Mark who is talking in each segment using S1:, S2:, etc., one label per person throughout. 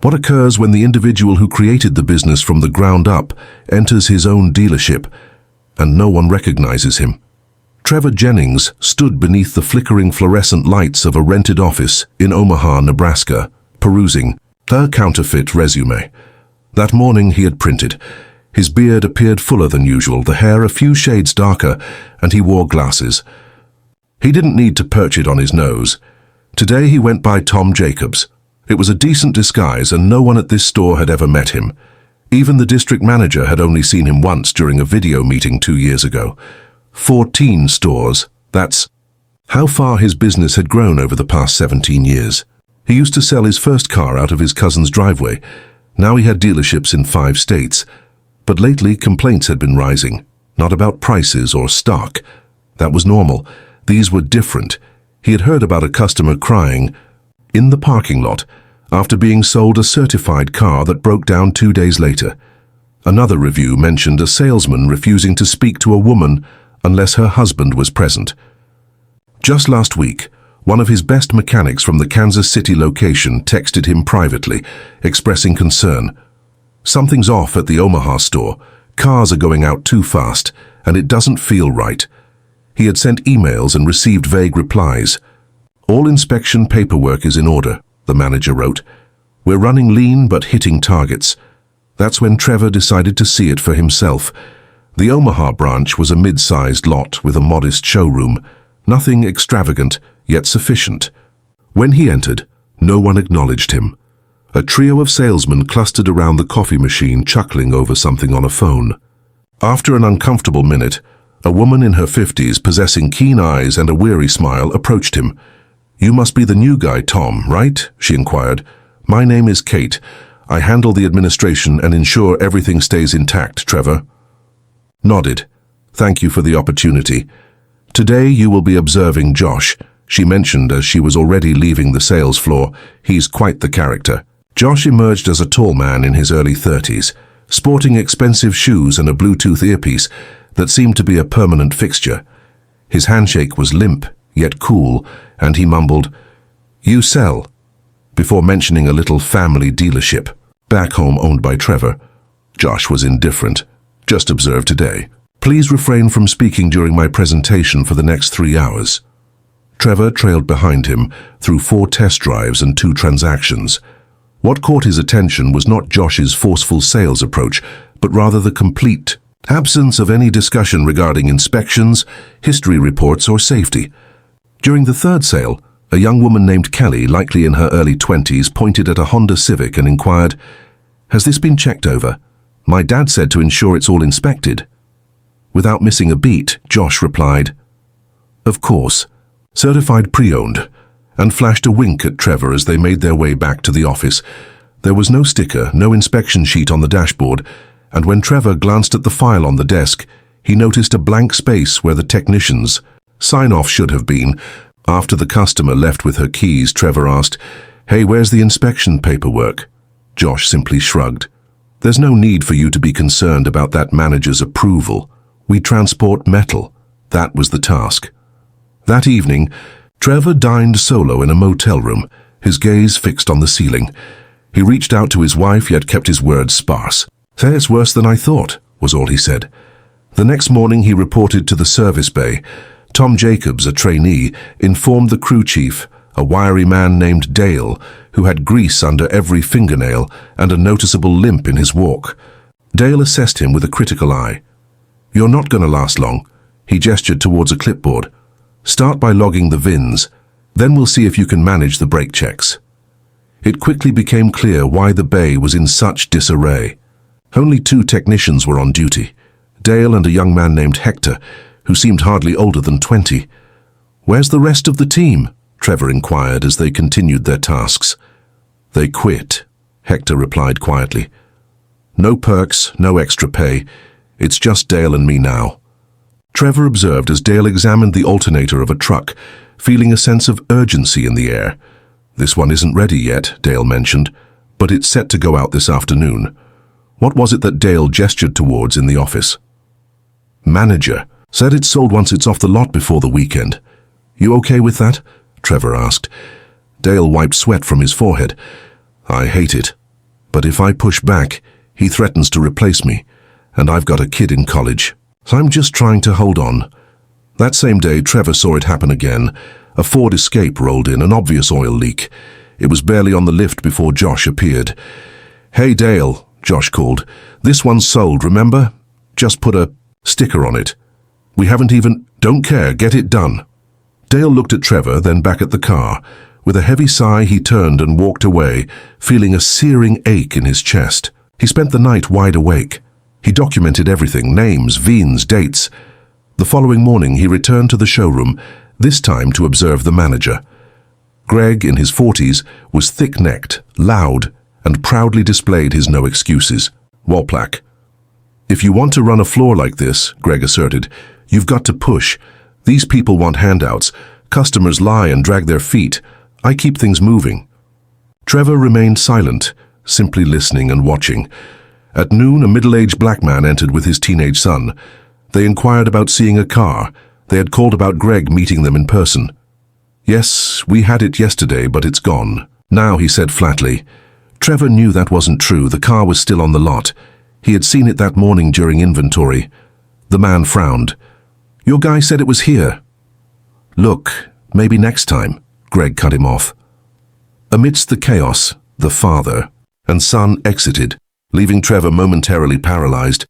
S1: What occurs when the individual who created the business from the ground up enters his own dealership, and no one recognizes him? Trevor Jennings stood beneath the flickering fluorescent lights of a rented office in Omaha, Nebraska, perusing her counterfeit resume. That morning he had printed. His beard appeared fuller than usual, the hair a few shades darker, and he wore glasses. He didn't need to perch it on his nose. Today he went by Tom Jacobs. It was a decent disguise, and no one at this store had ever met him. Even the district manager had only seen him once during a video meeting 2 years ago. 14 stores. That's how far his business had grown over the past 17 years. He used to sell his first car out of his cousin's driveway. Now he had dealerships in 5 states. But lately complaints had been rising, not about prices or stock. That was normal. These were different. He had heard about a customer crying in the parking lot after being sold a certified car that broke down 2 days later. Another review mentioned a salesman refusing to speak to a woman unless her husband was present. Just last week, one of his best mechanics from the Kansas City location texted him privately, expressing concern. "Something's off at the Omaha store. Cars are going out too fast, and it doesn't feel right." He had sent emails and received vague replies. "All inspection paperwork is in order," the manager wrote. "We're running lean but hitting targets." That's when Trevor decided to see it for himself. The Omaha branch was a mid-sized lot with a modest showroom. Nothing extravagant, yet sufficient. When he entered, no one acknowledged him. A trio of salesmen clustered around the coffee machine, chuckling over something on a phone. After an uncomfortable minute, a woman in her 50s, possessing keen eyes and a weary smile, approached him. "You must be the new guy, Tom, right?" she inquired. "My name is Kate. I handle the administration and ensure everything stays intact, Trevor." Nodded. "Thank you for the opportunity. Today you will be observing Josh," she mentioned as she was already leaving the sales floor. "He's quite the character." Josh emerged as a tall man in his early 30s, sporting expensive shoes and a Bluetooth earpiece that seemed to be a permanent fixture. His handshake was limp, yet cool, and he mumbled, "You sell," before mentioning a little family dealership, back home owned by Trevor. Josh was indifferent. "Just observe today. Please refrain from speaking during my presentation for the next 3 hours." Trevor trailed behind him through 4 test drives and 2 transactions. What caught his attention was not Josh's forceful sales approach, but rather the complete absence of any discussion regarding inspections, history reports, or safety. During the 3rd sale, a young woman named Kelly, likely in her early 20s, pointed at a Honda Civic and inquired, "Has this been checked over? My dad said to ensure it's all inspected." Without missing a beat, Josh replied, "Of course, certified pre-owned," and flashed a wink at Trevor as they made their way back to the office. There was no sticker, no inspection sheet on the dashboard, and when Trevor glanced at the file on the desk, he noticed a blank space where the technician's sign-off should have been. After the customer left with her keys, Trevor asked, "Hey, where's the inspection paperwork?" Josh simply shrugged. "There's no need for you to be concerned about that manager's approval. We transport metal." That was the task. That evening, Trevor dined solo in a motel room, his gaze fixed on the ceiling. He reached out to his wife, yet kept his words sparse. "Say it's worse than I thought," was all he said. The next morning he reported to the service bay. Tom Jacobs, a trainee, informed the crew chief, a wiry man named Dale, who had grease under every fingernail and a noticeable limp in his walk. Dale assessed him with a critical eye. "You're not going to last long." He gestured towards a clipboard. "Start by logging the VINs, then we'll see if you can manage the brake checks." It quickly became clear why the bay was in such disarray. Only 2 technicians were on duty, Dale and a young man named Hector, who seemed hardly older than 20. "Where's the rest of the team?" Trevor inquired as they continued their tasks. "They quit," Hector replied quietly. "No perks, no extra pay. It's just Dale and me now." Trevor observed as Dale examined the alternator of a truck, feeling a sense of urgency in the air. "This one isn't ready yet," Dale mentioned, "but it's set to go out this afternoon." What was it that Dale gestured towards in the office? "Manager. Said it's sold once it's off the lot before the weekend." "You okay with that?" Trevor asked. Dale wiped sweat from his forehead. "I hate it. But if I push back, he threatens to replace me, and I've got a kid in college. So I'm just trying to hold on. That same day, Trevor saw it happen again. A Ford Escape rolled in, an obvious oil leak. It was barely on the lift before Josh appeared. "Hey, Dale," Josh called. "This one's sold, remember? Just put a sticker on it. We haven't even... Don't care, get it done." Dale looked at Trevor, then back at the car. With a heavy sigh, he turned and walked away, feeling a searing ache in his chest. He spent the night wide awake. He documented everything, names, VINs, dates. The following morning, he returned to the showroom, this time to observe the manager. Greg, in his 40s, was thick-necked, loud, and proudly displayed his no excuses wall plaque. "If you want to run a floor like this," Greg asserted, "you've got to push. These people want handouts. Customers lie and drag their feet. I keep things moving." Trevor remained silent, simply listening and watching. At noon, a middle-aged black man entered with his teenage son. They inquired about seeing a car. They had called about Greg meeting them in person. "Yes, we had it yesterday, but it's gone now," he said flatly. Trevor knew that wasn't true. The car was still on the lot. He had seen it that morning during inventory. The man frowned. "Your guy said it was here." "Look, maybe next time," Greg cut him off. Amidst the chaos, the father and son exited, leaving Trevor momentarily paralyzed.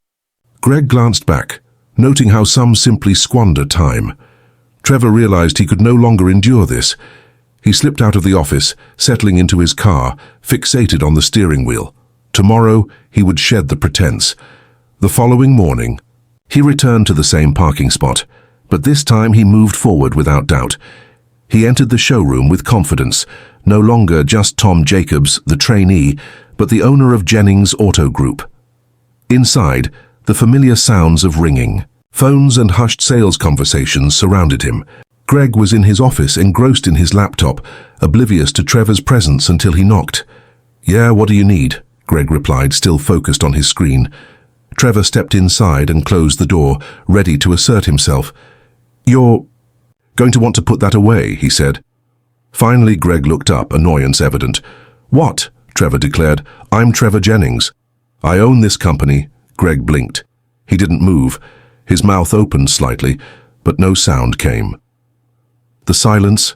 S1: Greg glanced back, noting how some simply squander time. Trevor realized he could no longer endure this. He slipped out of the office, settling into his car, fixated on the steering wheel. Tomorrow, he would shed the pretense. The following morning, he returned to the same parking spot, but this time he moved forward without doubt. He entered the showroom with confidence, no longer just Tom Jacobs, the trainee, but the owner of Jennings Auto Group. Inside, the familiar sounds of ringing. Phones and hushed sales conversations surrounded him. Greg was in his office, engrossed in his laptop, oblivious to Trevor's presence until he knocked. "Yeah, what do you need?" Greg replied, still focused on his screen. Trevor stepped inside and closed the door, ready to assert himself. "You're going to want to put that away," he said. Finally, Greg looked up, annoyance evident. "What?" Trevor declared. "I'm Trevor Jennings. I own this company." Greg blinked. He didn't move. His mouth opened slightly, but no sound came. The silence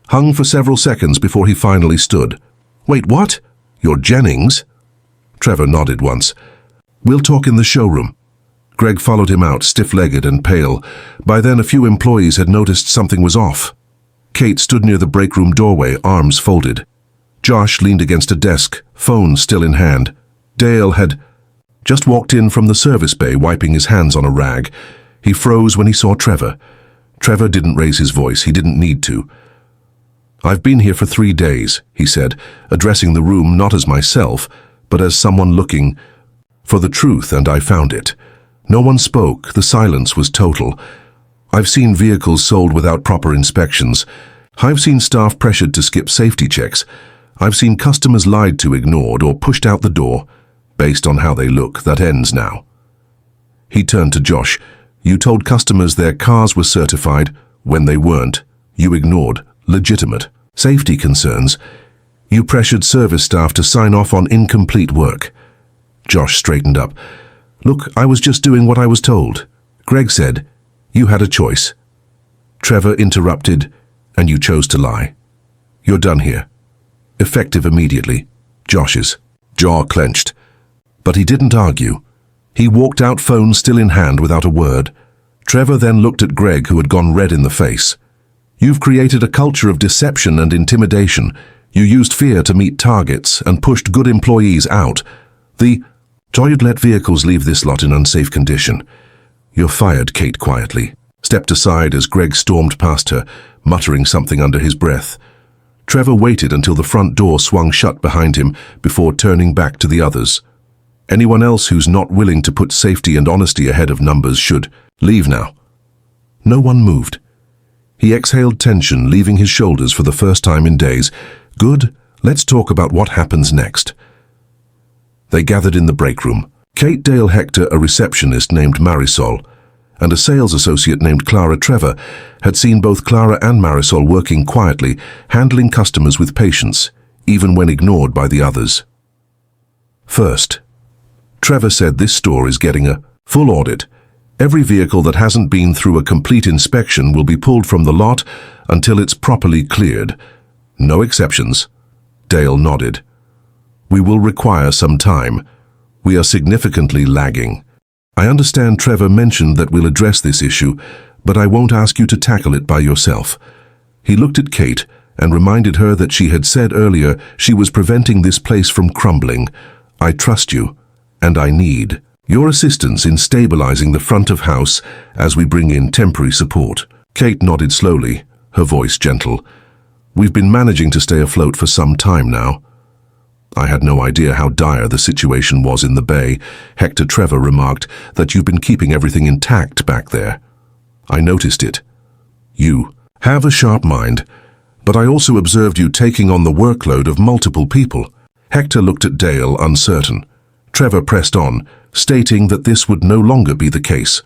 S1: hung for several seconds before he finally stood. "Wait, what? You're Jennings?" Trevor nodded once. "We'll talk in the showroom." Greg followed him out, stiff-legged and pale. By then, a few employees had noticed something was off. Kate stood near the break room doorway, arms folded. Josh leaned against a desk, phone still in hand. Dale had just walked in from the service bay, wiping his hands on a rag. He froze when he saw Trevor. Trevor didn't raise his voice. He didn't need to. "I've been here for 3 days," he said, addressing the room not as myself, but as someone looking for the truth, and I found it. No one spoke. The silence was total. I've seen vehicles sold without proper inspections. I've seen staff pressured to skip safety checks. I've seen customers lied to, ignored, or pushed out the door based on how they look. That ends now. He turned to Josh. "You told customers their cars were certified when they weren't. You ignored legitimate safety concerns. You pressured service staff to sign off on incomplete work." Josh straightened up. "Look, I was just doing what I was told." Greg said, "You had a choice." Trevor interrupted, "And you chose to lie. You're done here." Effective immediately. Josh's jaw clenched. But he didn't argue. He walked out, phone still in hand, without a word. Trevor then looked at Greg, who had gone red in the face. "You've created a culture of deception and intimidation. You used fear to meet targets and pushed good employees out. You'd let vehicles leave this lot in unsafe condition." "You're fired," Kate quietly stepped aside as Greg stormed past her, muttering something under his breath. Trevor waited until the front door swung shut behind him before turning back to the others. "Anyone else who's not willing to put safety and honesty ahead of numbers should leave now." No one moved. He exhaled tension, leaving his shoulders for the first time in days. "Good, let's talk about what happens next." They gathered in the break room. Kate Dale Hector, a receptionist named Marisol, and a sales associate named Clara Trevor had seen both Clara and Marisol working quietly, handling customers with patience, even when ignored by the others. First, Trevor said this store is getting a full audit. Every vehicle that hasn't been through a complete inspection will be pulled from the lot until it's properly cleared. No exceptions. Dale nodded. We will require some time. We are significantly lagging. I understand Trevor mentioned that we'll address this issue, but I won't ask you to tackle it by yourself. He looked at Kate and reminded her that she had said earlier she was preventing this place from crumbling. I trust you, and I need your assistance in stabilizing the front of house as we bring in temporary support. Kate nodded slowly, her voice gentle. We've been managing to stay afloat for some time now. I had no idea how dire the situation was in the bay. Hector Trevor remarked that you've been keeping everything intact back there. I noticed it. You have a sharp mind, but I also observed you taking on the workload of multiple people. Hector looked at Dale, uncertain. Trevor pressed on, stating that this would no longer be the case.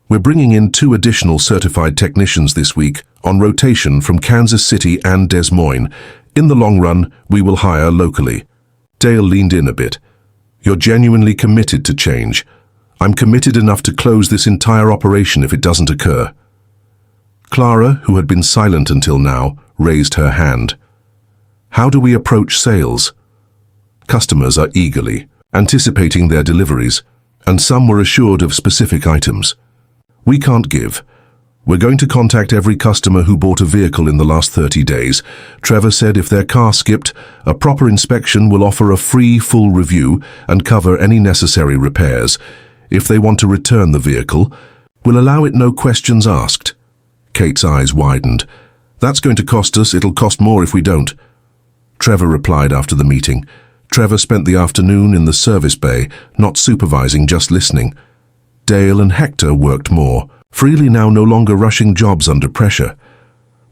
S1: We're bringing in 2 additional certified technicians this week, on rotation from Kansas City and Des Moines. In the long run, we will hire locally. Dale leaned in a bit. You're genuinely committed to change. I'm committed enough to close this entire operation if it doesn't occur. Clara, who had been silent until now, raised her hand. How do we approach sales? Customers are eagerly anticipating their deliveries, and some were assured of specific items. We can't give. We're going to contact every customer who bought a vehicle in the last 30 days. Trevor said if their car skipped, a proper inspection will offer a free full review and cover any necessary repairs. If they want to return the vehicle, we'll allow it no questions asked. Kate's eyes widened. That's going to cost us. It'll cost more if we don't. Trevor replied after the meeting. Trevor spent the afternoon in the service bay, not supervising, just listening. Dale and Hector worked more, freely now, no longer rushing jobs under pressure.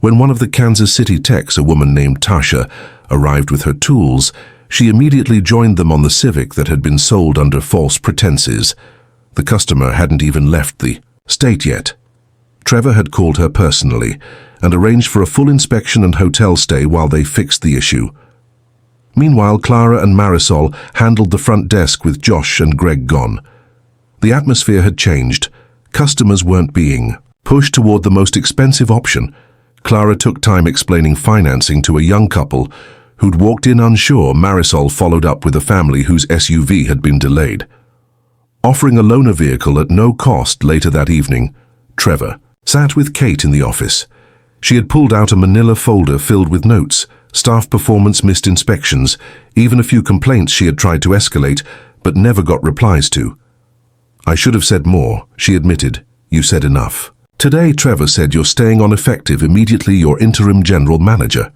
S1: When one of the Kansas City techs, a woman named Tasha, arrived with her tools, she immediately joined them on the Civic that had been sold under false pretenses. The customer hadn't even left the state yet. Trevor had called her personally and arranged for a full inspection and hotel stay while they fixed the issue. Meanwhile, Clara and Marisol handled the front desk with Josh and Greg gone. The atmosphere had changed. Customers weren't being pushed toward the most expensive option. Clara took time explaining financing to a young couple who'd walked in unsure. Marisol followed up with a family whose SUV had been delayed. Offering a loaner vehicle at no cost later that evening, Trevor sat with Kate in the office. She had pulled out a manila folder filled with notes, staff performance, missed inspections, even a few complaints she had tried to escalate but never got replies to. I should have said more, she admitted. You said enough. Today, Trevor said you're staying on effective, immediately your interim general manager.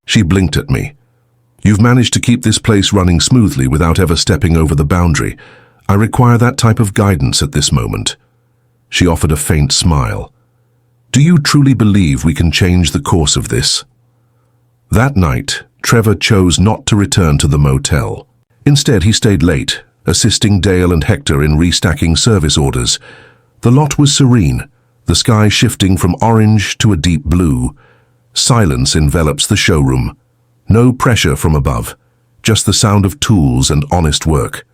S1: She blinked at me. You've managed to keep this place running smoothly without ever stepping over the boundary. I require that type of guidance at this moment. She offered a faint smile. Do you truly believe we can change the course of this? That night, Trevor chose not to return to the motel. Instead, he stayed late, assisting Dale and Hector in restacking service orders. The lot was serene, the sky shifting from orange to a deep blue. Silence envelops the showroom. No pressure from above, just the sound of tools and honest work.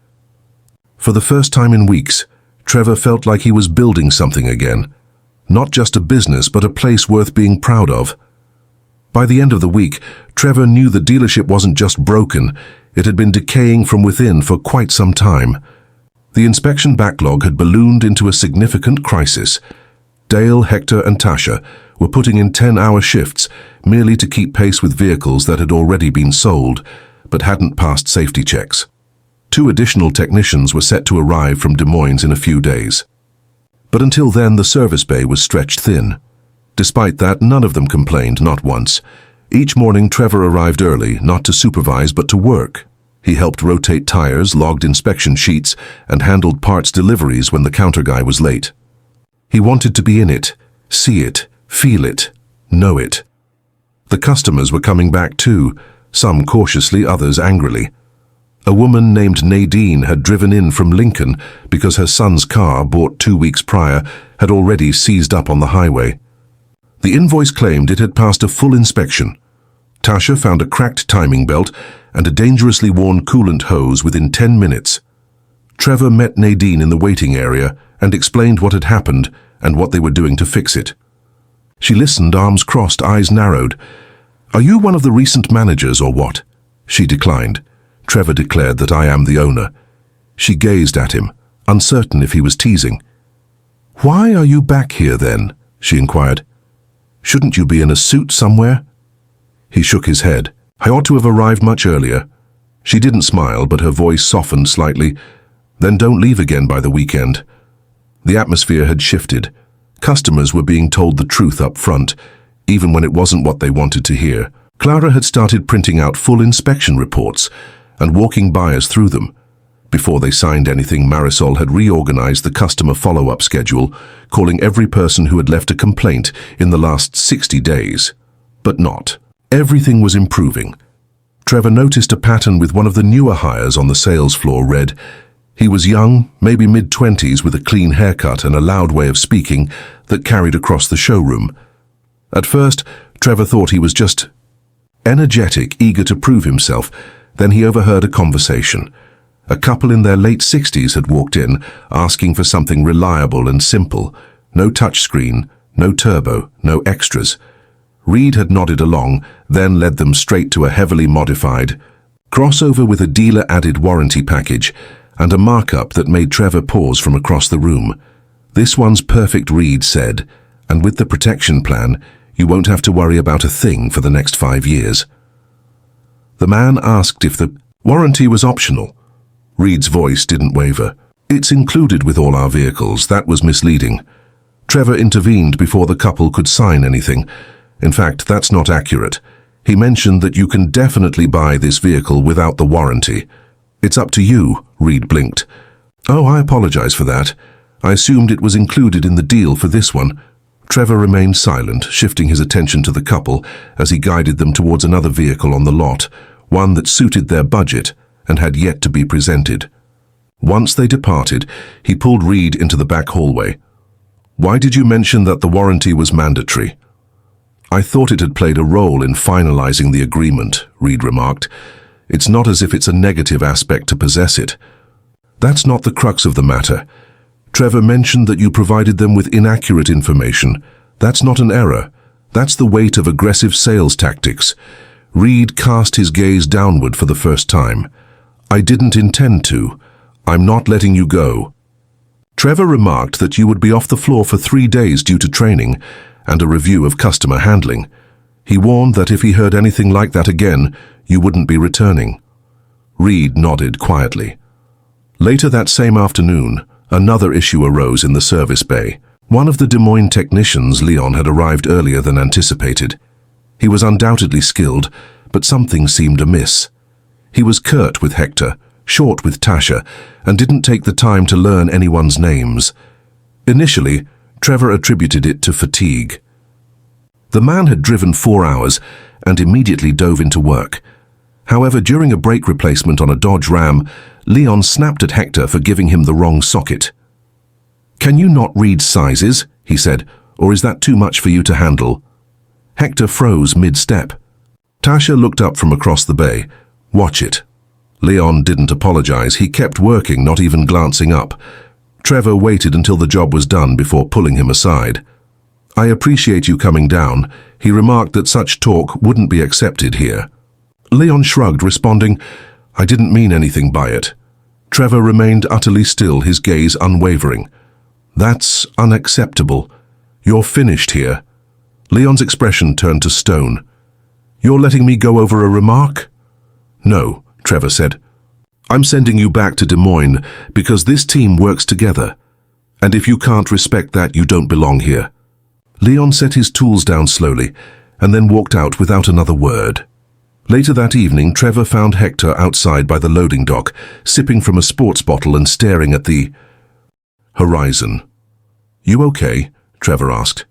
S1: For the first time in weeks, Trevor felt like he was building something again. Not just a business, but a place worth being proud of. By the end of the week, Trevor knew the dealership wasn't just broken, it had been decaying from within for quite some time. The inspection backlog had ballooned into a significant crisis. Dale, Hector, and Tasha were putting in 10-hour shifts merely to keep pace with vehicles that had already been sold, but hadn't passed safety checks. 2 additional technicians were set to arrive from Des Moines in a few days. But until then, the service bay was stretched thin. Despite that, none of them complained, not once. Each morning, Trevor arrived early, not to supervise but to work. He helped rotate tires, logged inspection sheets, and handled parts deliveries when the counter guy was late. He wanted to be in it, see it, feel it, know it. The customers were coming back too, some cautiously, others angrily. A woman named Nadine had driven in from Lincoln because her son's car, bought 2 weeks prior, had already seized up on the highway. The invoice claimed it had passed a full inspection. Tasha found a cracked timing belt and a dangerously worn coolant hose within 10 minutes. Trevor met Nadine in the waiting area and explained what had happened and what they were doing to fix it. She listened, arms crossed, eyes narrowed. "Are you one of the recent managers or what?" She declined. Trevor declared that I am the owner. She gazed at him, uncertain if he was teasing. "Why are you back here then?" she inquired. "Shouldn't you be in a suit somewhere?" He shook his head. "I ought to have arrived much earlier." She didn't smile, but her voice softened slightly. "Then don't leave again by the weekend." The atmosphere had shifted. Customers were being told the truth up front, even when it wasn't what they wanted to hear. Clara had started printing out full inspection reports and walking buyers through them. Before they signed anything, Marisol had reorganized the customer follow-up schedule, calling every person who had left a complaint in the last 60 days. But not. Everything was improving. Trevor noticed a pattern with one of the newer hires on the sales floor. Read, he was young, maybe mid-20s, with a clean haircut and a loud way of speaking that carried across the showroom. At first, Trevor thought he was just energetic, eager to prove himself. Then he overheard a conversation. A couple in their late 60s had walked in, asking for something reliable and simple. No touchscreen, no turbo, no extras. Reed had nodded along, then led them straight to a heavily modified crossover with a dealer-added warranty package and a markup that made Trevor pause from across the room. "This one's perfect," Reed said, "and with the protection plan, you won't have to worry about a thing for the next 5 years." The man asked if the warranty was optional. Reed's voice didn't waver. "It's included with all our vehicles." That was misleading. Trevor intervened before the couple could sign anything. "In fact, that's not accurate. He mentioned that you can definitely buy this vehicle without the warranty." "It's up to you," Reed blinked. "Oh, I apologize for that. I assumed it was included in the deal for this one." Trevor remained silent, shifting his attention to the couple as he guided them towards another vehicle on the lot, one that suited their budget and had yet to be presented. Once they departed, he pulled Reed into the back hallway. "Why did you mention that the warranty was mandatory?" "I thought it had played a role in finalizing the agreement," Reed remarked. "It's not as if it's a negative aspect to possess it." "That's not the crux of the matter. Trevor mentioned that you provided them with inaccurate information. That's not an error. That's the weight of aggressive sales tactics." Reed cast his gaze downward for the first time. "I didn't intend to. I'm not letting you go." Trevor remarked that you would be off the floor for 3 days due to training and a review of customer handling. He warned that if he heard anything like that again, you wouldn't be returning. Reed nodded quietly. Later that same afternoon, another issue arose in the service bay. One of the Des Moines technicians, Leon, had arrived earlier than anticipated. He was undoubtedly skilled, but something seemed amiss. He was curt with Hector, short with Tasha, and didn't take the time to learn anyone's names. Initially, Trevor attributed it to fatigue. The man had driven 4 hours and immediately dove into work. However, during a brake replacement on a Dodge Ram, Leon snapped at Hector for giving him the wrong socket. "Can you not read sizes?" he said, "or is that too much for you to handle?" Hector froze mid-step. Tasha looked up from across the bay. "Watch it." Leon didn't apologize. He kept working, not even glancing up. Trevor waited until the job was done before pulling him aside. "I appreciate you coming down." He remarked that such talk wouldn't be accepted here. Leon shrugged, responding, "I didn't mean anything by it." Trevor remained utterly still, his gaze unwavering. "That's unacceptable. You're finished here." Leon's expression turned to stone. "You're letting me go over a remark?" "No," Trevor said. "I'm sending you back to Des Moines because this team works together. And if you can't respect that, you don't belong here." Leon set his tools down slowly and then walked out without another word. Later that evening, Trevor found Hector outside by the loading dock, sipping from a sports bottle and staring at the horizon. "You okay?" Trevor asked.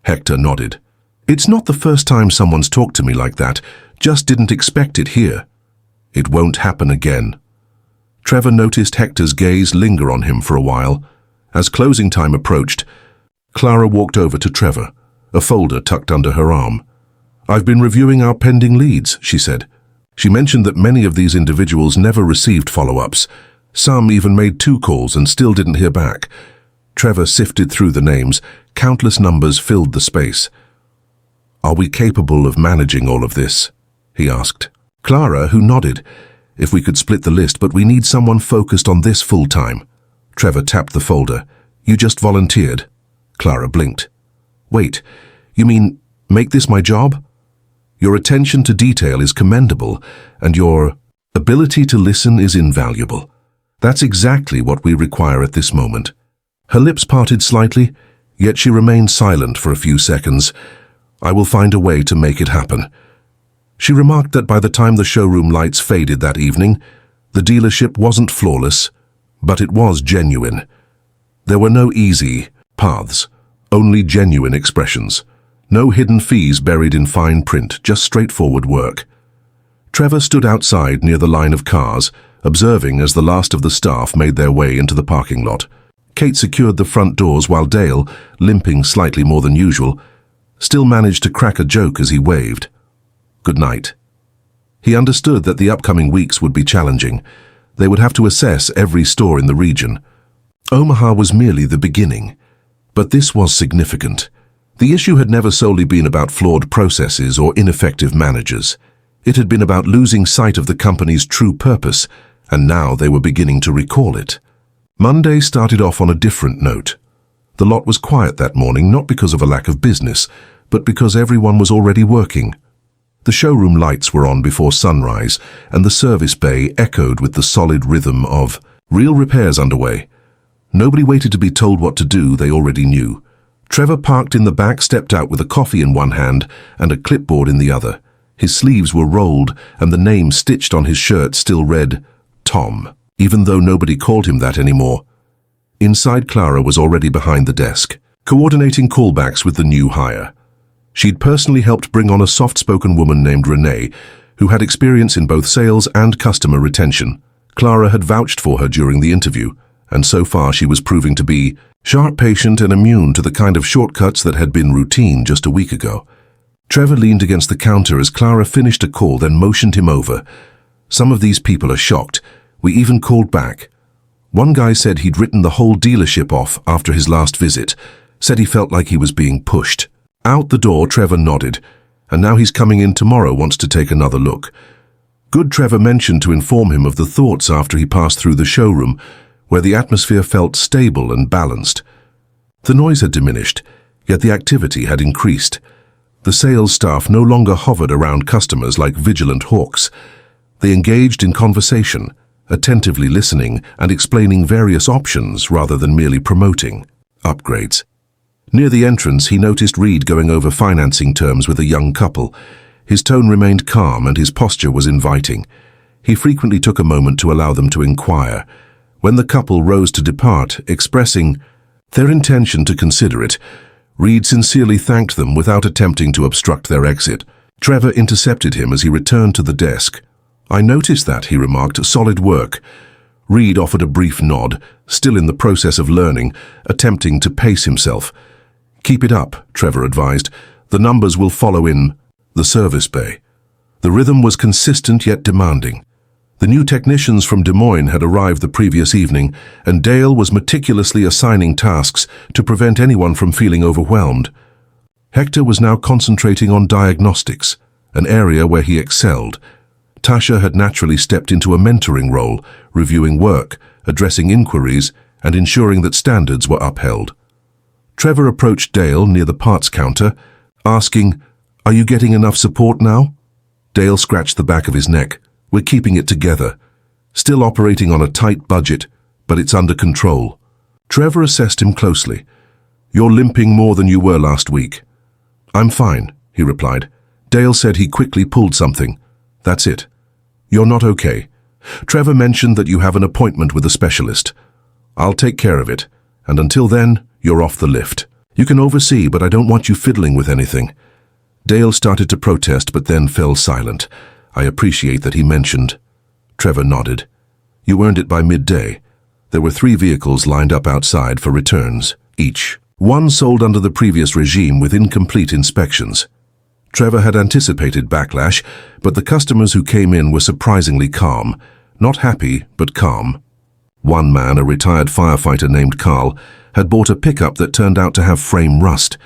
S1: Hector nodded. "It's not the first time someone's talked to me like that. Just didn't expect it here." "It won't happen again." Trevor noticed Hector's gaze linger on him for a while. As closing time approached, Clara walked over to Trevor, a folder tucked under her arm. "I've been reviewing our pending leads," she said. She mentioned that many of these individuals never received follow-ups. Some even made 2 calls and still didn't hear back. Trevor sifted through the names. Countless numbers filled the space. "Are we capable of managing all of this?" he asked. Clara, who nodded. "If we could split the list, but we need someone focused on this full-time." Trevor tapped the folder. "You just volunteered." Clara blinked. "Wait, you mean make this my job? Your attention to detail is commendable, and your ability to listen is invaluable. That's exactly what we require at this moment." Her lips parted slightly, yet she remained silent for a few seconds. "I will find a way to make it happen." She remarked that by the time the showroom lights faded that evening, the dealership wasn't flawless, but it was genuine. There were no easy paths, only genuine expressions. No hidden fees buried in fine print, just straightforward work. Trevor stood outside near the line of cars, observing as the last of the staff made their way into the parking lot. Kate secured the front doors while Dale, limping slightly more than usual, still managed to crack a joke as he waved. "Good night." He understood that the upcoming weeks would be challenging. They would have to assess every store in the region. Omaha was merely the beginning, but this was significant. The issue had never solely been about flawed processes or ineffective managers. It had been about losing sight of the company's true purpose, and now they were beginning to recall it. Monday started off on a different note. The lot was quiet that morning, not because of a lack of business, but because everyone was already working. The showroom lights were on before sunrise, and the service bay echoed with the solid rhythm of real repairs underway. Nobody waited to be told what to do, they already knew. Trevor parked in the back, stepped out with a coffee in one hand and a clipboard in the other. His sleeves were rolled, and the name stitched on his shirt still read Tom, even though nobody called him that anymore. Inside, Clara was already behind the desk, coordinating callbacks with the new hire. She'd personally helped bring on a soft-spoken woman named Renee, who had experience in both sales and customer retention. Clara had vouched for her during the interview, and so far she was proving to be sharp, patient, and immune to the kind of shortcuts that had been routine just a week ago. Trevor leaned against the counter as Clara finished a call, then motioned him over. "Some of these people are shocked. We even called back. One guy said he'd written the whole dealership off after his last visit, said he felt like he was being pushed." Out the door, Trevor nodded. "And now he's coming in tomorrow, wants to take another look." Good, Trevor mentioned to inform him of the thoughts after he passed through the showroom, where the atmosphere felt stable and balanced. The noise had diminished, yet the activity had increased. The sales staff no longer hovered around customers like vigilant hawks. They engaged in conversation, attentively listening and explaining various options rather than merely promoting upgrades. Near the entrance, he noticed Reed going over financing terms with a young couple. His tone remained calm and his posture was inviting. He frequently took a moment to allow them to inquire. When the couple rose to depart, expressing their intention to consider it, Reed sincerely thanked them without attempting to obstruct their exit. Trevor intercepted him as he returned to the desk. "I noticed that," he remarked. "Solid work." Reed offered a brief nod, still in the process of learning, attempting to pace himself. "Keep it up," Trevor advised. "The numbers will follow in the service bay." The rhythm was consistent yet demanding. The new technicians from Des Moines had arrived the previous evening, and Dale was meticulously assigning tasks to prevent anyone from feeling overwhelmed. Hector was now concentrating on diagnostics, an area where he excelled. Tasha had naturally stepped into a mentoring role, reviewing work, addressing inquiries, and ensuring that standards were upheld. Trevor approached Dale near the parts counter, asking, "Are you getting enough support now?" Dale scratched the back of his neck. "We're keeping it together. Still operating on a tight budget, but it's under control." Trevor assessed him closely. "You're limping more than you were last week." "I'm fine," he replied. Dale said he quickly pulled something. "That's it. You're not okay. Trevor mentioned that you have an appointment with a specialist. I'll take care of it, and until then, you're off the lift. You can oversee, but I don't want you fiddling with anything." Dale started to protest, but then fell silent. "I appreciate that he mentioned." Trevor nodded. "You earned it by midday." There were 3 vehicles lined up outside for returns, each one sold under the previous regime with incomplete inspections. Trevor had anticipated backlash, but the customers who came in were surprisingly calm. Not happy, but calm. One man, a retired firefighter named Carl, had bought a pickup that turned out to have frame rust.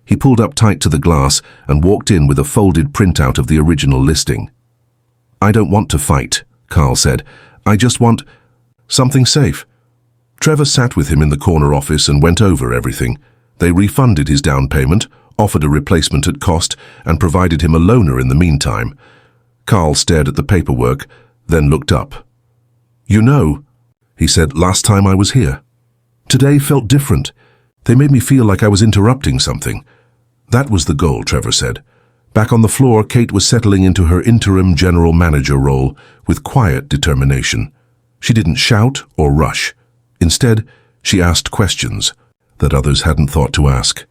S1: He pulled up tight to the glass and walked in with a folded printout of the original listing. "I don't want to fight," Carl said. "I just want something safe." Trevor sat with him in the corner office and went over everything. They refunded his down payment, offered a replacement at cost, and provided him a loaner in the meantime. Carl stared at the paperwork, then looked up. "You know," he said, "last time I was here. Today felt different. They made me feel like I was interrupting something." That was the goal, Trevor said. Back on the floor, Kate was settling into her interim general manager role with quiet determination. She didn't shout or rush. Instead, she asked questions that others hadn't thought to ask.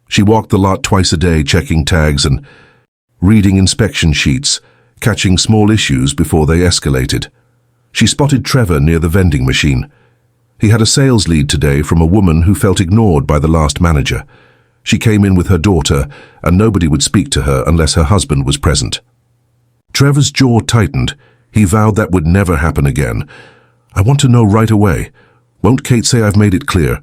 S1: She walked the lot twice a day, checking tags and reading inspection sheets, catching small issues before they escalated. She spotted Trevor near the vending machine. He had a sales lead today from a woman who felt ignored by the last manager. She came in with her daughter, and nobody would speak to her unless her husband was present. Trevor's jaw tightened. He vowed that would never happen again. "I want to know right away. Won't Kate say I've made it clear?"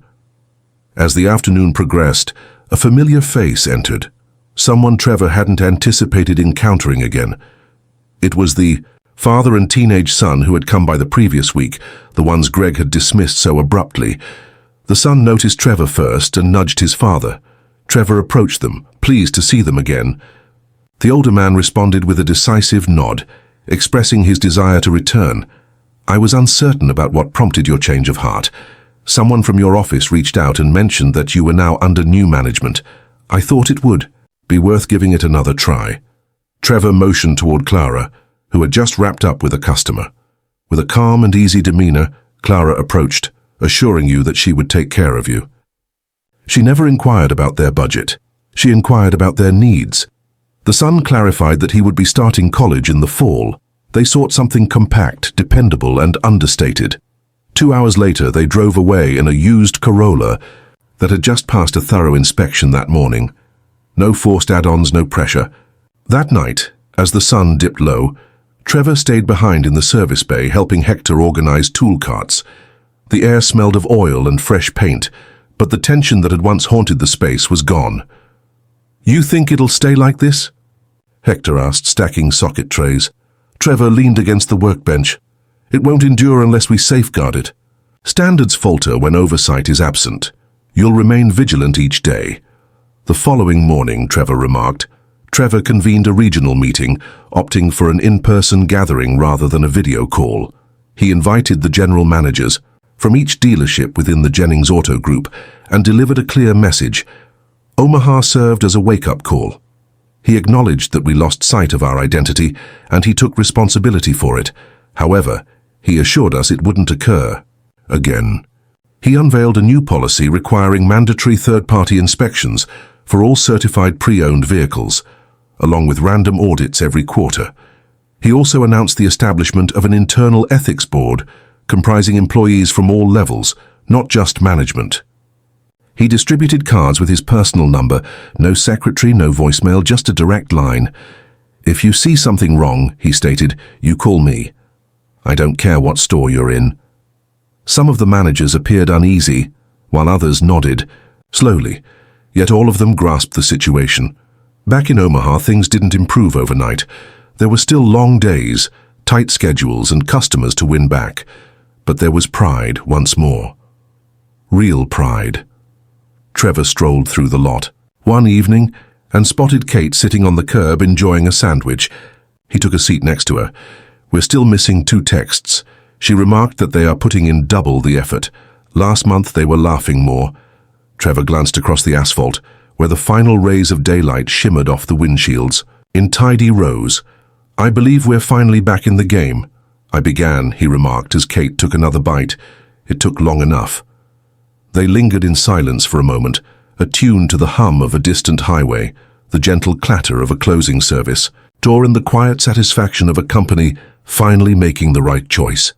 S1: As the afternoon progressed, a familiar face entered. Someone Trevor hadn't anticipated encountering again. It was the father and teenage son who had come by the previous week, the ones Greg had dismissed so abruptly. The son noticed Trevor first and nudged his father. Trevor approached them, pleased to see them again. The older man responded with a decisive nod, expressing his desire to return. "I was uncertain about what prompted your change of heart. Someone from your office reached out and mentioned that you were now under new management. I thought it would be worth giving it another try." Trevor motioned toward Clara, who had just wrapped up with a customer. With a calm and easy demeanor, Clara approached, assuring you that she would take care of you. She never inquired about their budget. She inquired about their needs. The son clarified that he would be starting college in the fall. They sought something compact, dependable, and understated. 2 hours later, they drove away in a used Corolla that had just passed a thorough inspection that morning. No forced add-ons, no pressure. That night, as the sun dipped low, Trevor stayed behind in the service bay, helping Hector organize tool carts. The air smelled of oil and fresh paint, but the tension that had once haunted the space was gone. "You think it'll stay like this?" Hector asked, stacking socket trays. Trevor leaned against the workbench. "It won't endure unless we safeguard it. Standards falter when oversight is absent. You'll remain vigilant each day." The following morning, Trevor remarked. Trevor convened a regional meeting, opting for an in-person gathering rather than a video call. He invited the general managers from each dealership within the Jennings Auto Group and delivered a clear message. Omaha served as a wake-up call. He acknowledged that we lost sight of our identity, and he took responsibility for it. However, he assured us it wouldn't occur again. He unveiled a new policy requiring mandatory third-party inspections for all certified pre-owned vehicles, along with random audits every quarter. He also announced the establishment of an internal ethics board comprising employees from all levels, not just management. He distributed cards with his personal number, no secretary, no voicemail, just a direct line. "If you see something wrong," he stated, "you call me. I don't care what store you're in." Some of the managers appeared uneasy, while others nodded, slowly, yet all of them grasped the situation. Back in Omaha, things didn't improve overnight. There were still long days, tight schedules, and customers to win back. But there was pride once more. Real pride. Trevor strolled through the lot one evening and spotted Kate sitting on the curb enjoying a sandwich. He took a seat next to her. "We're still missing 2 texts. She remarked that they are putting in double the effort. Last month they were laughing more." Trevor glanced across the asphalt, where the final rays of daylight shimmered off the windshields. In tidy rows. "I believe we're finally back in the game. I began," he remarked as Kate took another bite. "It took long enough." They lingered in silence for a moment, attuned to the hum of a distant highway, the gentle clatter of a closing service, or in the quiet satisfaction of a company finally making the right choice.